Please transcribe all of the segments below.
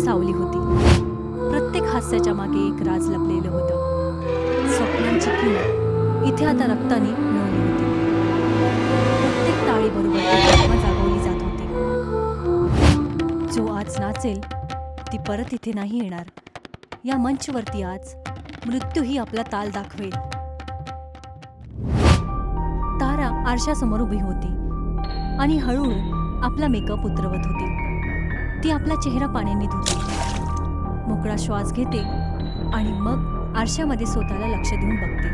सावली होती. प्रत्येक हास्याच्या मागे एक राज लपलेलं होतं. स्वप्नांची किंमत इथे आता रक्ताने मिळवली होती. प्रत्येक टाळीबरोबर एक आत्मा जागवली जात होती. जो आज नाचेल ती परत इथे नाही येणार. या मंचवरती आज मृत्यूही आपला ताल दाखवेल. तारा आरशासमोर उभी होती आणि हळूहळू आपला मेकअप उतरवत होती. ती आपला चेहरा पाण्याने धुते, मोकळा श्वास घेते आणि मग आरशामध्ये स्वतःला लक्ष देऊन बघते.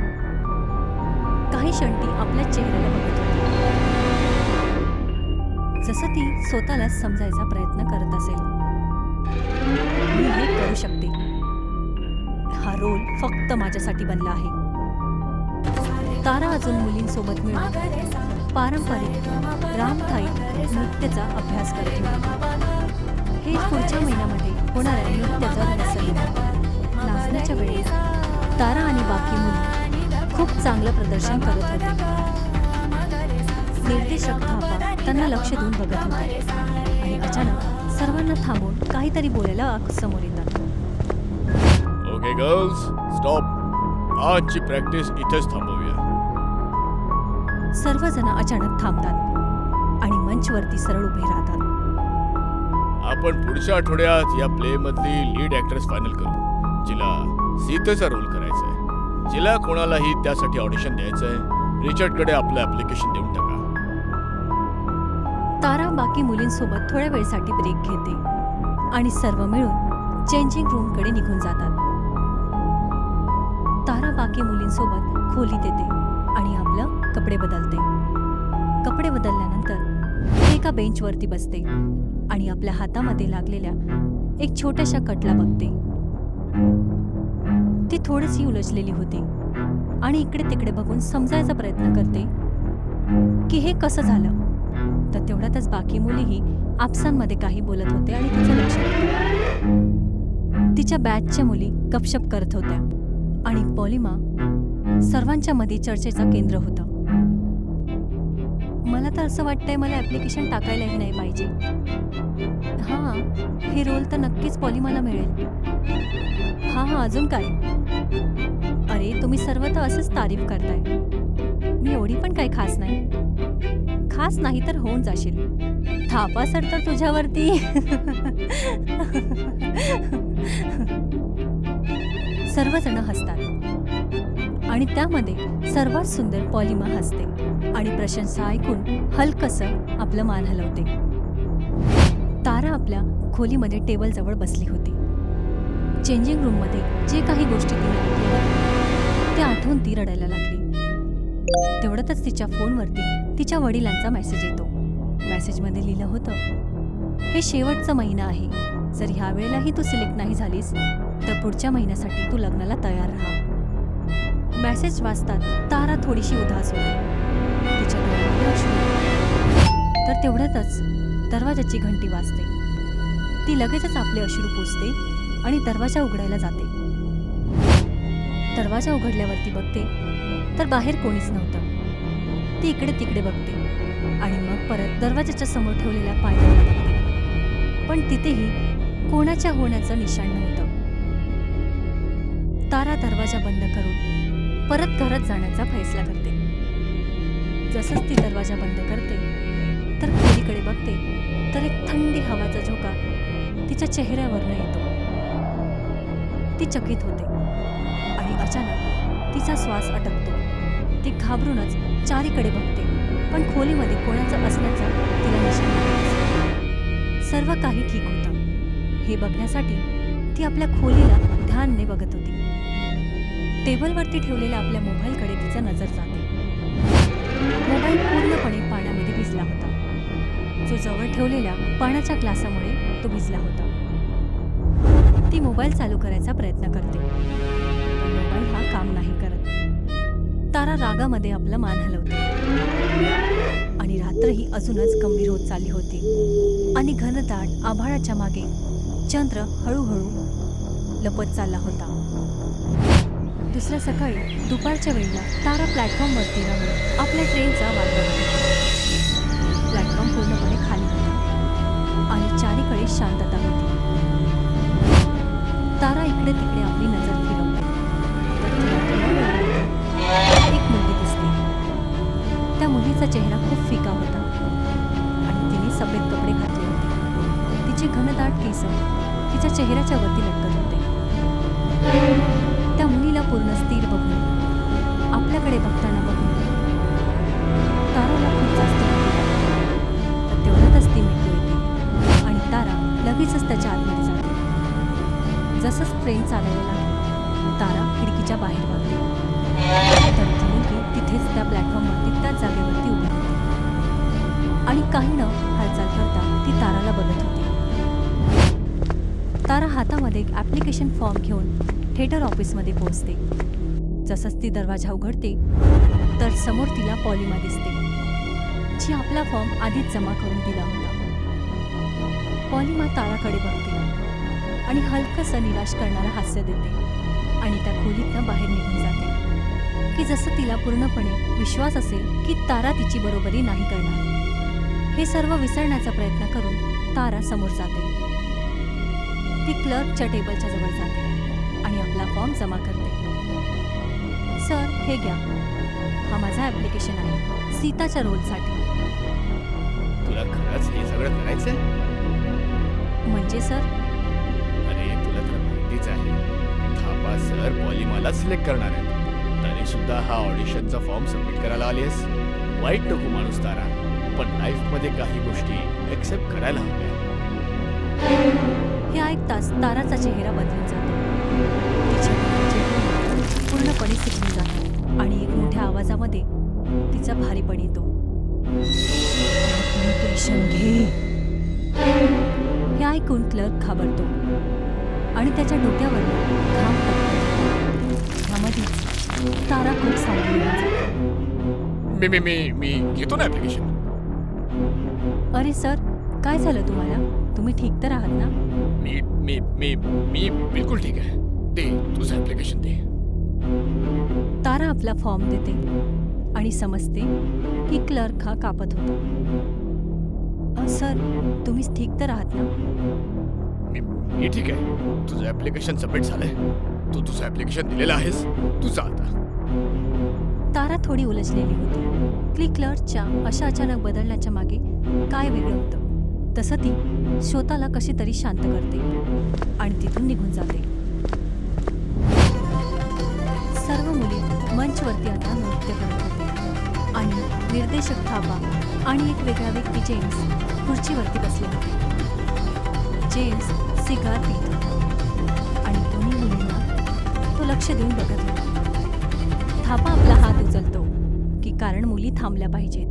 काही क्षण ती आपल्या चेहऱ्याला बघत होती, जसं ती स्वतःला समजायचा प्रयत्न करत असेल. मी हे करू शकते. हा रोल फक्त माझ्यासाठी बनला आहे. तारा अजून मुलींसोबत मिळून पारंपरिक रामथाई नृत्याचा अभ्यास करत होती. हे पुढच्या महिन्यामध्ये होणाऱ्या नृत्याचं रहस्य होतं. नाचण्याच्या वेळेस तारा आणि बाकी मुली खूप चांगलं प्रदर्शन करत होते. निर्देशक थापा त्यांना लक्ष देऊन बघत होते आणि अचानक सर्वांना थांबून काहीतरी बोलायला समोर येतात. Okay girls, stop. आजची प्रॅक्टिस इथेच थांबवूया. सर्वजण अचानक थांबतात आणि मंचवरती सरळ उभे राहतात. आपण पुढच्या आठवड्यात या प्ले मधली लीड ऍक्ट्रेस फायनल करू, जिला सीतेचा रोल करायचा आहे. जिला कोणालाही त्यासाठी ऑडिशन द्यायचं आहे, रिचर्डकडे आपलं ऍप्लिकेशन देऊन टाका. तारा बाकी मुलींसोबत थोड्या वेळसाठी ब्रेक घेते आणि सर्व मिळून चेंजिंग रूमकडे निघून जातात. तारा बाकी मुलींसोबत खोलीत येते आणि आपलं कपडे बदलते. कपडे बदलल्यानंतर ती एका बेंचवरती बसते आणि आपल्या हातामध्ये लागलेल्या एक छोट्याशा कटला बघते. ती थोडीशी उलझलेली होती आणि इकडे तिकडे बघून समजायचा प्रयत्न करते की हे कसं झालं. तर तेवढ्यातच बाकी मुलीही आपसांमध्ये काही बोलत होते आणि तिचं लक्ष होतं. तिच्या बॅचच्या मुली गपशप करत होत्या आणि पॉलिमा सर्वांच्या मध्ये चर्चेचं केंद्र होतं. मला तर असं वाटतंय मला ऍप्लिकेशन टाकायलाही नाही पाहिजे. हां, हे रोल तर नक्कीच पॉलिमाला मिळेल. हां, अजून काय? अरे, तुम्ही सर्व तर असंच तारीफ करताय. मी एवढी पण काही खास नाही. खास नाही तर होऊन जाशील. थापा सर तर तुझ्यावरती सर्वजण हसतात आणि त्यामध्ये सर्वात सुंदर पॉलिमा हसते आणि प्रशंसा ऐकून हलकसं आपलं मान हलवते. तारा आपल्या खोलीमध्ये टेबलजवळ बसली होती. चेंजिंग रूममध्ये जे काही गोष्टी तिने ऐकल्या होत्या त्या आठवून ती रडायला लागली. तेवढ्यातच तिच्या फोनवरती तिच्या वडिलांचा मेसेज येतो. मेसेजमध्ये लिहिलं होतं, हे शेवटचा महिना आहे. जर ह्या वेळेलाही तू सिलेक्ट नाही झालीस तर पुढच्या महिन्यासाठी तू लग्नाला तयार राहा. मेसेज वाचतात तारा थोडीशी उदास होते. तिच्या डोळ्यामध्ये अश्रू येतात. तर तेवढ्यातच दरवाजाची घंटी वाजते. ती लगेचच आपले अश्रू पुसते आणि दरवाजा उघडायला जाते. दरवाजा उघडल्यावरती बघते तर बाहेर कोणीच नव्हतं. ती इकडे तिकडे बघते आणि मग परत दरवाजाच्या समोर ठेवलेल्या पायऱ्यांना बघते, पण तिथेही कोणाच्या होण्याचं निशाण नव्हतं. तारा दरवाजा बंद करून परत घरात जाण्याचा फैसला करते. जसंच ती दरवाजा बंद करते तर खोलीकडे बघते तर एक थंडी हवाचा झोका तिच्या चेहऱ्यावरनं येतो. ती चकित होते आणि अचानक तिचा श्वास अटकतो. ती घाबरूनच चारीकडे बघते, पण खोलीमध्ये कोणाचं असण्याचं तिला निशाण नाही. सर्व काही ठीक होतं हे बघण्यासाठी ती आपल्या खोलीला ध्यानाने बघत होती. टेबलवरती ठेवलेल्या आपल्या मोबाईलकडे तिचा नजर जाते. मोबाईल पूर्णपणे पाण्यामध्ये भिजला होता. जो जवळ ठेवलेल्या पाण्याच्या ग्लासामुळे तो भिजला होता. ती मोबाईल चालू करायचा प्रयत्न करते, पण मोबाईल हा काम नाही करत. तारा रागामध्ये आपला मान हलवते आणि रात्रही अजूनच गंभीर होत चालली होती आणि घनदाट आभाळाच्या मागे चंद्र हळूहळू लपत चालला होता. दुसऱ्या सकाळी दुपारच्या वेळेला तारा प्लॅटफॉर्मवरती राहून आपल्या ट्रेनचा वाट बघत होती. प्लॅटफॉर्म पूर्णपणे खाली होता आणि चारीकडे शांतता होती. तारा इकडे तिकडे आपली नजर फिरवते तर तिला थोड्या वेळानंतर एक मुलगी दिसते. त्या मुलीचा चेहरा खूप फिका होता आणि तिने सफेद कपडे घातले होते. तिचे घनदाट केस तिच्या चेहऱ्याच्या वरती लटकत होते. त्या मुलीला पूर्ण स्थिर बघून, आपल्याकडे बघताना बघून ताराला खूप जास्त वाटलं. तर तेवढ्यातच ती मिळते येते आणि तारा लगेचच त्याच्या आतमध्ये जाते. जसंच ट्रेन चालायला लागली तारा खिडकीच्या बाहेर बघते तर ती मुलगी तिथेच त्या प्लॅटफॉर्मवरती त्याच जागेवरती उभी होती आणि काही न हालचाल करता ती ताराला बघत होती. तारा हातामध्ये एक ॲप्लिकेशन फॉर्म घेऊन थिएटर ऑफिसमध्ये पोहोचते. जसंच ती दरवाजा उघडते तर समोर तिला पॉलिमा दिसते, जी आपला फॉर्म आधीच जमा करून दिला होता. पॉलिमा ताराकडे बघते आणि हलकंसं निराश करणारं हास्य देते आणि त्या खोलीतनं बाहेर निघून जाते की जसं तिला पूर्णपणे विश्वास असेल की तारा तिची बरोबरी नाही करणार. हे सर्व विसरण्याचा प्रयत्न करून तारा समोर जाते. ती क्लर्कच्या टेबलच्या जवळ जाते आणि आपला फॉर्म जमा करते. सर, हे घ्या. हा माझा ॲप्लिकेशन आहे सीताच्या रोलसाठी. तुला खरंच हे सगळं करायचंय? म्हणजे सर? अरे तुला तर माहितीच आहे, थापा सर पॉलिमाला सिलेक्ट करणार आहेत. तरी सुद्धा हा ऑडिशनचा फॉर्म सबमिट करायला आलीस. वाईट नको माणूस तारा, पण लाईफमध्ये काही गोष्टी एक्सेप्ट करायला हव्या. हे ऐकताच ताराचा चेहरा बदलून जातो. तिच्या डोळ्याचे पूर्णपणे सिकून जातो आणि एक मोठ्या आवाजामध्ये तिचा भारीपण येतो. ॲप्लिकेशन घे. हे ऐकून क्लर्क घाबरतो आणि त्याच्या डोक्यावर घाम पडतो. ह्यामध्ये तारा खूप सावधान जातो. मी मी मी मी घेतो ना ॲप्लिकेशन. अरे सर, काय झालं तुम्हाला? तुम्ही ठीक तर आहात ना? मी मी मी मी बिलकुल ठीक आहे. दे तुझं ॲप्लिकेशन दे. तारा आपला फॉर्म देते आणि समजते की क्लर्क हा कापत होता. सर, तुम्ही ठीक तर आहात ना? मी ठीक आहे. तुझं ॲप्लिकेशन सबमिट झालंय. तू तुझं ॲप्लिकेशन दिलेलं आहेस. तू जा आता. तारा थोडी उलझलेली होती की क्लर्कच्या अशा अचानक बदलण्याच्या मागे काय वेगळं होतं. तसं ती स्वतःला कशी तरी शांत करते आणि तिथून निघून जाते. सर्व मुली मंचवरती आता नृत्य करत होते आणि निर्देशक थापा आणि एक वेगळा व्यक्ती जेम्स खुर्चीवरती बसले होते. जेम्स सिगार पीत होता आणि दोन्ही मुलींना तो लक्ष देऊन बघत होता. थापा आपला हात उचलतो की कारण मुली थांबल्या पाहिजेत.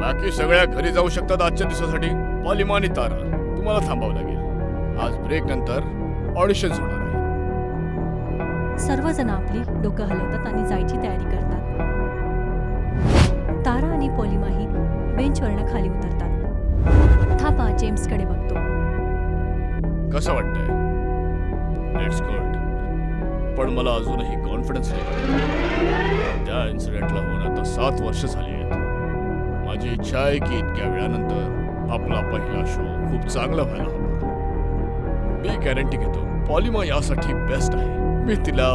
बाकी सगळ्या घरी जाऊ शकतात आजच्या दिवसासाठी. पॉलिमा आणि तारा, तुम्हाला थांबावं लागेल. आज ब्रेक नंतर ऑडिशन होणार आहे. सर्वजण आपली डोकं हलवतात आणि जायची तयारी करतात. तारा आणि पॉलिमाही बेंचवरनं खाली उतरतात. थापा जेम्सकडे बघतो. कसं वाटतंय? It's good. पण मला अजूनही कॉन्फिडन्स नाही. त्या इन्सिडेंटला होऊन आता 7 वर्ष झाली आहेत. माझी इच्छा आहे की इतक्या वेळानंतर आपला पहिला शो खूप चांगला व्हायला हवा. मी गॅरंटी घेतो पॉलिमा यासाठी बेस्ट आहे. मी तिला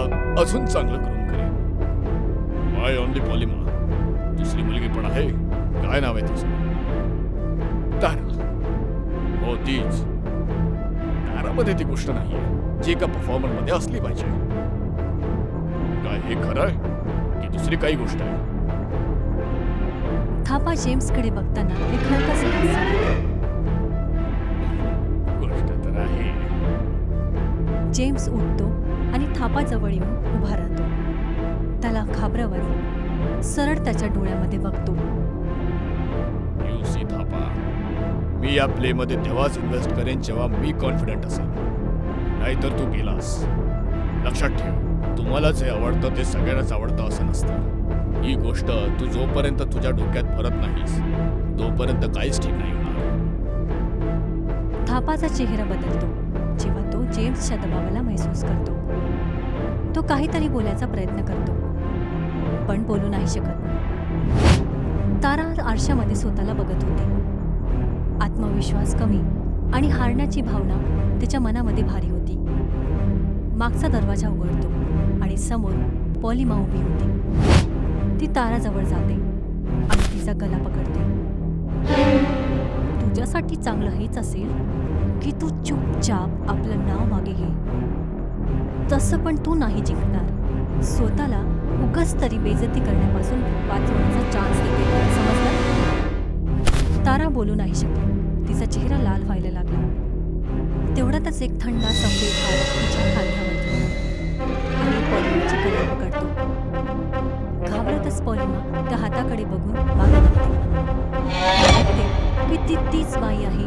अजून चांगलं करून करेन. माय ओनली पॉलिमा. दुसरी मुलगी पण आहे. काय नाव आहे तिचं? तारा. हो तीच. तारामध्ये ती गोष्ट नाहीये जी एका परफॉर्मरमध्ये असली पाहिजे. काय हे खरं आहे की दुसरी काही गोष्ट आहे? थापा जेम्सकडे बघताना एक हलकासा हास्य देतो. गोष्ट तर आहे. जेम्स उठतो आणि थापाजवळ येऊन उभा राहतो. त्याला घाबरवत सरळ त्याच्या डोळ्यामध्ये बघतो. यू सी थापा, मी या प्लेमध्ये तेव्हाच इन्व्हेस्ट करेन जेव्हा मी कॉन्फिडंट असेल. नाहीतर तू गेलास. लक्षात ठेव, तुम्हाला जे आवडतं ते सगळ्यांनाच आवडतं असं नसतं. ही गोष्ट तू जोपर्यंत तुझ्या डोक्यात भरत नाहीस तोपर्यंत काहीच ठीक नाही होणार. थापाचा चेहरा बदलतो जेव्हा तो जेम्सच्या दबावाला महसूस करतो. तो काहीतरी बोलायचा प्रयत्न करतो पण बोलू नाही शकत. तारा आरशामध्ये स्वतःला बघत होती. आत्मविश्वास कमी आणि हारण्याची भावना तिच्या मनामध्ये भारी होती. मागचा दरवाजा उघडतो आणि समोर पॉलिमा उभी होती. ती ताराजवळ जाते आणि तिचा गला पकडते. तुझ्यासाठी चांगलं हेच असेल की तू चुपचाप आपलं नाव मागे घे. तसं पण तू नाही जिंकणार. स्वतःला उगाच तरी बेइज्जती करण्यापासून वाचवण्याचा चान्स देते, समजलं? तारा बोलू नाही शकली. तिचा चेहरा लाल व्हायला लागला. तेवढ्यातच एक थंड सफेद हात तिच्या खांद्यावर ठेवला आणि पॉलिमाची कला पकडतो. घाबरतच पॉलिमा त्या हाताकडे बघून मागे बघते की ती तीच बाई आहे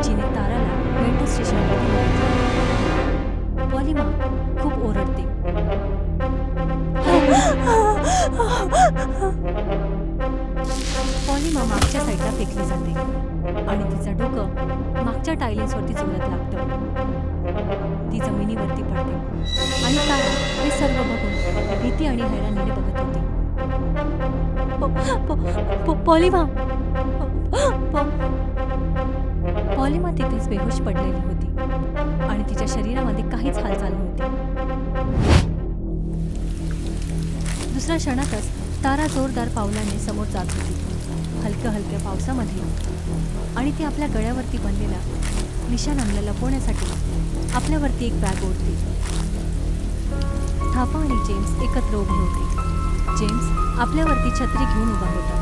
जिने ताराला मेट्रो स्टेशनवरती बघितलं. पॉलिमा खूप ओरडते. पॉलिमा मागच्या साईडला फेकली जाते आणि तिचं डोकं मागच्या टायलिंग्सवरती जोरात लागतं. ती जमिनीवरती पडते आणि तारा हे सर्व बघून भीती आणि हैराणीने बघत होती. पॉलिमा पॉलिमा तिथेच बेहोश पडलेली होती आणि तिच्या शरीरामध्ये काहीच हालचाल नव्हती. दुसऱ्या क्षणातच तारा जोरदार पावलाने समोर जात होती. हलक्या हलक्या पावसामध्ये आणि ती आपल्या गळ्यावरती बनलेल्या निशाणांना लपवण्यासाठी आपल्यावरती एक बॅग ओढते. थापा आणि जेम्स एकत्र उभे होते. जेम्स आपल्यावरती छत्री घेऊन उभा होता,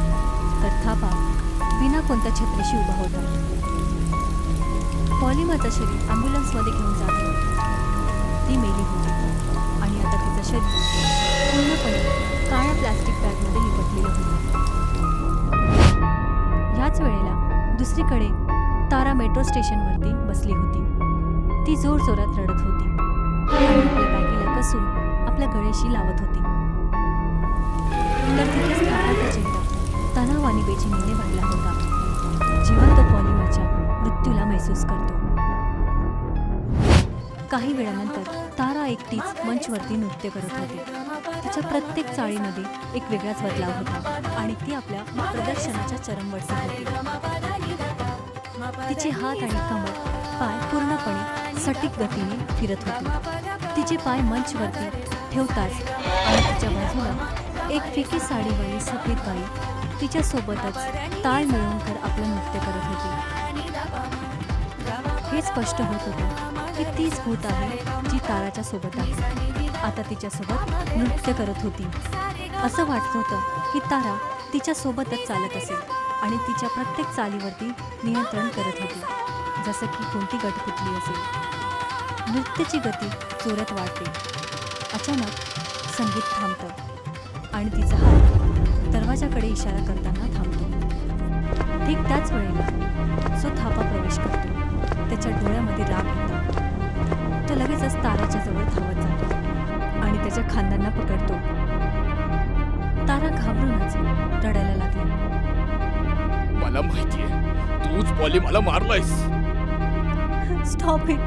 तर थापा बिना कोणत्या छत्रीशी उभा होता. पॉलिमाचं शरीर ॲम्ब्युलन्समध्ये घेऊन जात होते. ती मेली होती आणि आता तिचं शरीर पूर्णपणे काळ्या प्लास्टिक बॅगमध्ये लिपटलेलं होतं. ह्याच वेळेला दुसरीकडे तारा मेट्रो स्टेशनवरती बसली होती. ती जोरजोरात रडत होती आणि आपल्या बॅगेला कसून आपल्या गळेशी लावत होती. तर तिथेच थापाचा चेहरा तणाव आणि बेचैनीने भरला होता, जेव्हा तो पॉलिमाच्या मृत्यूला महसूस करतो. काही वेळानंतर तारा एकटीच मंचवरती नृत्य करत होती. तिच्या प्रत्येक चाळीमध्ये एक वेगळाच बदलाव होता आणि ती आपल्या प्रदर्शनाच्या चरमवरती होती. तिचे हात आणि कमर पाय पूर्णपणे सटीक गतीने फिरत होते. तिचे पाय मंचवरती ठेवताच आणि तिच्या बाजूला एक फिकी साडीवाली सफेद बाई तिच्यासोबतच ताळ मिळवून कर आपलं नृत्य करत होती. हे स्पष्ट होत होतं की तीच भूत आहे जी ताराच्या सोबत आहे. आता तिच्यासोबत नृत्य करत होती. असं वाटत होतं की तारा तिच्यासोबतच चालत असेल आणि तिच्या प्रत्येक चालीवरती नियंत्रण करत होती, जसं की कोणती गटकुटली असेल. नृत्याची गती जोरात वाढते. अचानक संगीत थांबतं आणि तिचा हात दरवाजाकडे इशारा करताना थांबतो. ठीक त्याच वेळेला जो थापा प्रवेश करतो. त्याच्या डोळ्यामध्ये राग होता. तो लगेचच ताराच्या जवळ धावत जातो आणि त्याच्या खांद्यांना पकडतो. तारा घाबरूनच रडायला लागली. मला माहितीये तूच पॉलिमाला मारलायस. Stop it.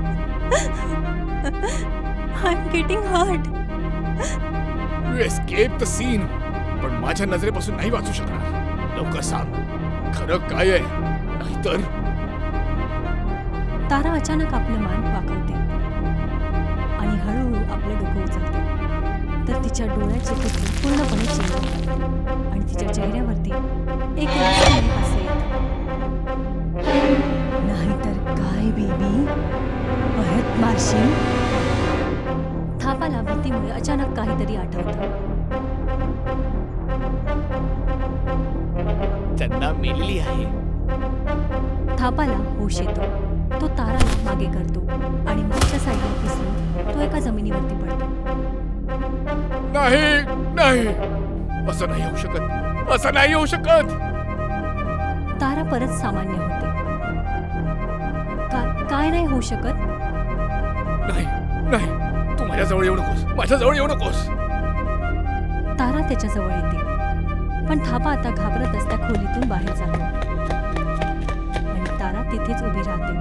I am getting hurt. You escape the scene, पण माझ्या नजरेपासून नाही वाचू शकणार. लवकर सांग खरं काय आहे, नाहीतर. तारा अचानक आपले मान वाकवते आणि हळूहळू आपलं डोकं उचलते. तर तिच्या डोळ्याचे पुतळे पूर्णपणे चिमटतात आणि तिच्या चेहऱ्यावरती एक रहस्यमय हास्य येतं. नाहीतर काय बेबी, परत मारशील? थापाला भीतीमुळे अचानक काहीतरी आठवतं. त्यांना मेलेली आहे. थापाला होश येतो. तो ताराला मागे करतो आणि मागच्या साईडला फिसलून तो एका जमिनीवरती पडतो. नाही नाही, असं नाही होऊ शकत, असं नाही होऊ शकत. तारा परत सामान्य होते. काय नाही होऊ शकत? नाही नाही, तू माझ्याजवळ येऊ नकोस, माझ्याजवळ येऊ नकोस. तारा त्याच्याजवळ येते, पण थापा आता घाबरतच त्या खोलीतून बाहेर जातो आणि तारा तिथेच उभी राहते,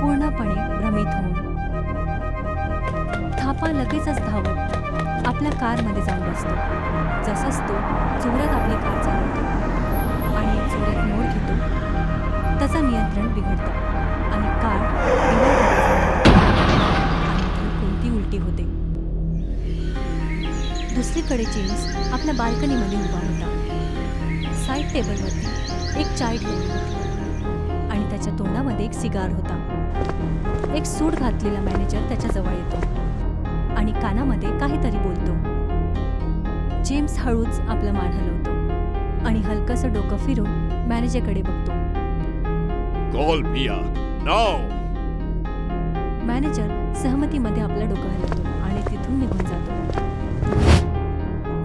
पूर्णपणे भ्रमित होऊन. थापा लगेचच धावत आपल्या कारमध्ये जाऊन बसतो. जसंच तो जोरात आपली कार चालवतो आणि एक जोरात मोड घेतो, त्याचं नियंत्रण बिघडतं आणि कार आणि कोणती उलटी होते. दुसरीकडे जेम्स आपल्या बाल्कनीमध्ये उभा होता. साईड टेबलवरती एक चाय ठेवली होती आणि त्याच्या तोंडामध्ये एक सिगार होता. एक सूट घातलेला मॅनेजर त्याच्या जवळ येतो आणि कानामध्ये काहीतरी बोलतो. जेम्स हळूच आपला मान हलवतो आणि हलकसं डोकं फिरून मॅनेजरकडे बघतो. कॉल मिया नाव. मॅनेजर सहमतीमध्ये आपलं डोकं हलवतो आणि तिथून निघून जातो.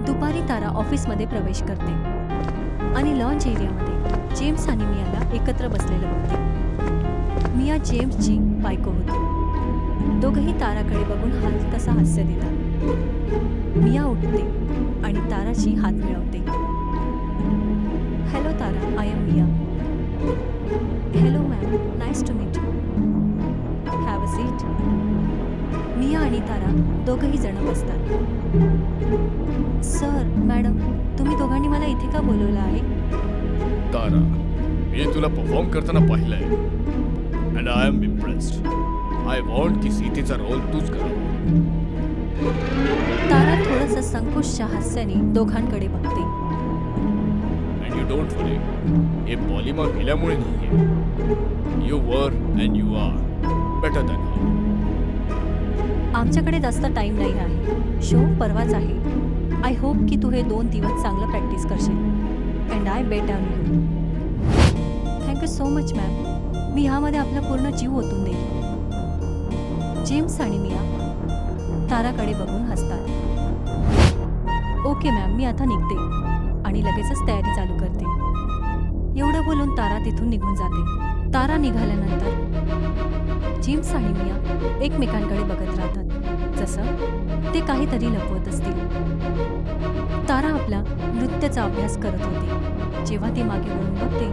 दुपारी तारा ऑफिसमध्ये प्रवेश करते आणि लॉन्च एरियामध्ये जेम्स आणि मियाला एकत्र बसलेलं बघते. मिया जेम्सची बायको होती. दोघंही ताराकडे बघून हलकसा हास्य देतात. मिया उठते आणि ताराची हात मिळवते. Hello Tara, I am Mia. Hello ma'am, nice to meet you. Have a seat. Mia आणि तारा दोघंही जण बसतात. सर, मॅडम, तुम्ही दोघांनी मला इथे का बोलवलं आहे? तारा, मी तुला परफॉर्म करताना पाहिलंय and I am impressed. I want की सीतेचा रोल तूच करावा. तारा थोडंसं संकोचच्या हास्याने दोघांकडे बघते. अँड यू डोंट वरी, हे पॉलिमर केल्यामुळे नाहीये. You were and you are better than her. आमच्याकडे जास्त टाइम नाही आहे. शो परवाच आहे. आय होप की तू हे 2 दिवस चांगलं प्रॅक्टिस करशील and I bet on you. Thank you so much ma'am. मी ह्यामध्ये आपला पूर्ण जीव ओतून देईन. जेम्स आणि मिया ताराकडे बघून हसतात. ओके मॅम, मी आता निघते आणि लगेचच तयारी चालू करते. एवढं बोलून तारा तिथून निघून जाते. तारा निघाल्यानंतर जेम्स आणि मिया एकमेकांकडे बघत राहतात, जसं ते काहीतरी लपवत असतील. तारा आपला नृत्याचा अभ्यास करत होती. जेव्हा ती मागे वळून बघते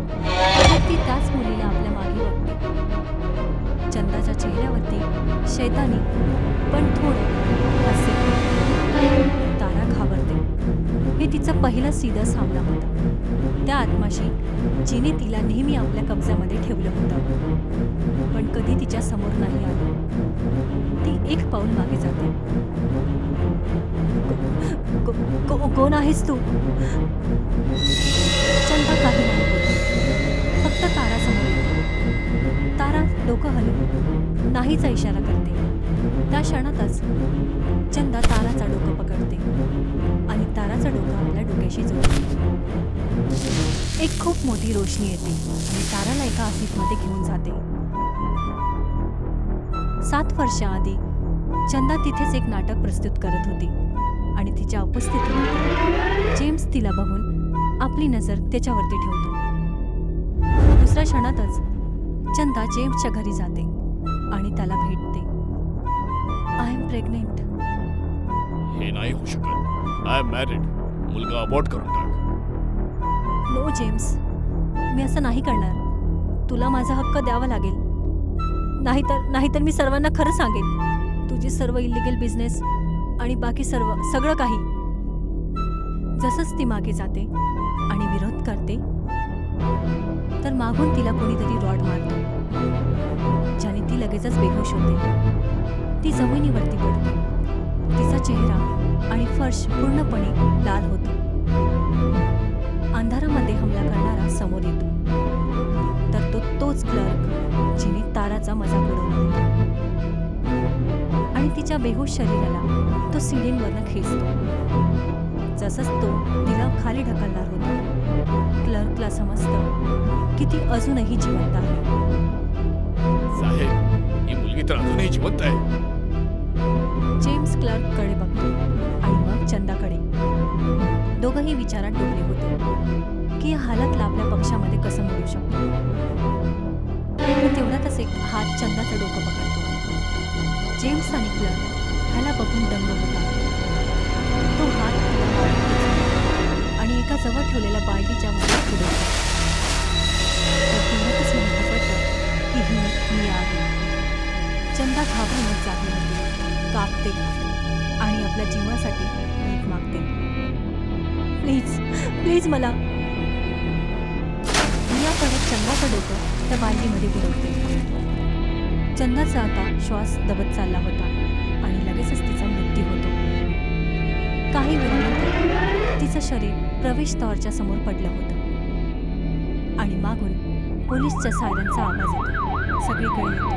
तर ती त्याच मुलीला आपल्या मागे बघते. चंदाच्या चेहऱ्यावरती शैतानी पण थोडं हास्य होतं. तारा घाबरते. हे तिचा पहिला सीधा सामना होता त्या आत्माशी, जिने तिला नेहमी आपल्या कब्जामध्ये ठेवलं होतं पण कधी तिच्या समोर नाही आली. ती एक पाऊल मागे जाते. कोण आहेस तू? चंदा काही नाही बोलत, फक्त तारा समोर येते. तारा डोकं हलवून नाहीचा इशारा करते. त्या क्षणातच चंदा ताराचा डोकं पकडते आणि ताराचं डोकं आपल्या डोक्याशी जोडते. एक खूप मोठी रोशनी येते आणि ताराला एका ऑफिसमध्ये घेऊन जाते. 7 वर्षाआधी चंदा तिथेच एक नाटक प्रस्तुत करत होती आणि तिच्या उपस्थितीत जेम्स तिला बघून आपली नजर त्याच्यावरती ठेवतो. दुसऱ्या क्षणातच चंदा जेम्सच्या घरी जाते आणि त्याला भेटते. I am pregnant. हे नाही होऊ शकत. I am married. मुलगा अबॉर्ट करून टाक. नो जेम्स, मी असं नाही करणार. तुला माझा हक्क द्यावा लागेल. नाहीतर मी सर्वांना खरं सांगेन. तुझी सर्व इलिगल बिझनेस आणि बाकी सगळं काही. जसंच ती मागे जाते आणि विरोध करते तर मागून तिला कोणीतरी रॉड मारतो, ज्याने ती लगेचच बेहोश होते. ती जमिनीवरती पडते. तिचा चेहरा आणि फर्श पूर्णपणे लाल होतो. अंधारामध्ये हमला करणारा समोर येतो, तर तोच क्लर्क जिने ताराचा मजाक उडवला होता आणि तिच्या बेहोश शरीराला तो सीडींवरनं खेचतो. जसंच तो तिला खाली ढकलणार होता, क्लर्कला समजतं की ती अजूनही जिवंत आहे. साहेब, ही मुलगी तर अजूनही जिवंत आहे. जेम्स क्लर्ककडे बघतो आणि मग चंदाकडे. दोघंही विचारात डोबले होते की या हालातला आपल्या पक्षामध्ये कसं मिळू शकतो. तेवढ्यातच एक हात चंदाचं डोकं पकडतो. जेम्स आणि क्लर्क ह्याला बघून दंग होता. तो हात तिला मारून खेचतो आणि एका जवळ ठेवलेल्या बालदीच्या मध्ये पुढे तेवढ्यातच माहिती पडतं की ही मी आहे. चंदा घाबरूनच जागी होती, कापते आणि आपल्या जीवासाठी भीक मागते. प्लीज मला. मिया परत चंदाचं डोकं त्या बालदीमध्ये बुडवते. चंदाचा आता श्वास दबत चालला होता आणि लगेचच तिचा मृत्यू होतो. काही वेळानंतर तिचं शरीर प्रवेशद्वाराच्या समोर पडलं होतं आणि मागून पोलीसच्या सायरनचा आवाज येतो. सगळीकडे येतो.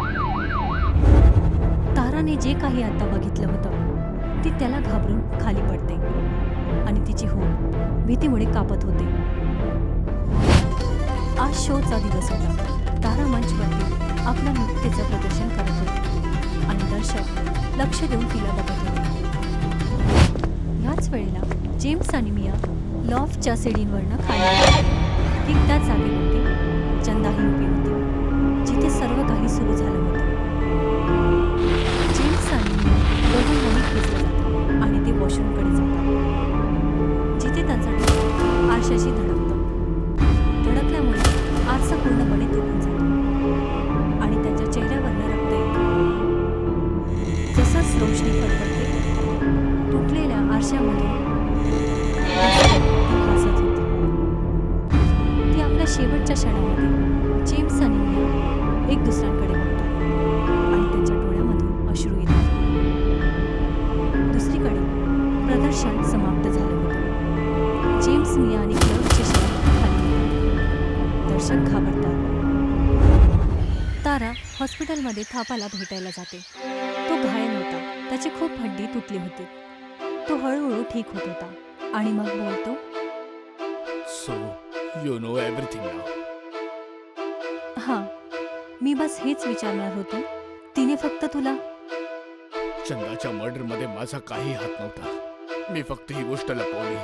ताराने जे काही आता बघितलं होतं ती त्याला घाबरून खाली पडते आणि तिची होप भीतीमुळे कापत होते. आज शोचा दिवस होता. तारा मंचवरती आपल्या नृत्याचं प्रदर्शन करत होती आणि दर्शक लक्ष देऊन तिला बघत होते. ह्याच वेळेला जेम्स आणि मिया लॉफ्टच्या सीडींवरनं खाली आले. ठीक त्याच जागेवरती चंदाही उभी होती जिथे सर्व काही सुरू झालं होतं. जेम्स आणि मिया दोघांनाही खेचलं जातं आणि ते वॉशरूमकडे जातात जिथे त्यांचा डोळा आरशाशी धडकतो. धडकल्यामुळे आरसा पूर्णपणे तुटून जातो आणि त्यांच्या चेहऱ्यावरनं रक्त येतं. जसंच रोशनी फडफडते तुटलेल्या आरशामधून ती हसत होती. ती आपल्या शेवटच्या क्षणामध्ये जेम्स आणि मिया एक दुसऱ्यांकडे बघतात आणि त्यांच्या डोळ्यामधून अश्रू येतात. दुसरीकडे प्रदर्शन समाप्त झालं होतं. जेम्स, मिया आणि क्लर्कचे शरीर खाली येतात. दर्शक घाबरतात. तारा हॉस्पिटलमध्ये थापाला भेटायला जाते. तो घायल होता. त्याची खूप हड्डी तुटली होती. तो हळूहळू ठीक होत होता आणि मग बोलतो, सो यू नो एव्हरीथिंग नाव. हां, मी बस हेच विचारणार होती. तिने फक्त तुला चंदाच्या मर्डरमध्ये माझा काही हात नव्हता. मी फक्त ही गोष्ट लपवली.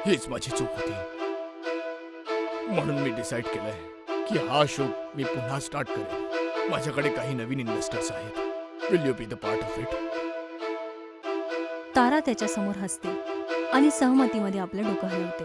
हीच माझी चूक होती. म्हणून मी डिसाईड केलंय की हा शो मी पुन्हा स्टार्ट करेन. माझ्याकडे काही नवीन इन्व्हेस्टर्स आहेत. Will you be the part of it? Tara त्याच्यासमोर हसते आणि सहमतीमध्ये आपलं डोकं हलवते.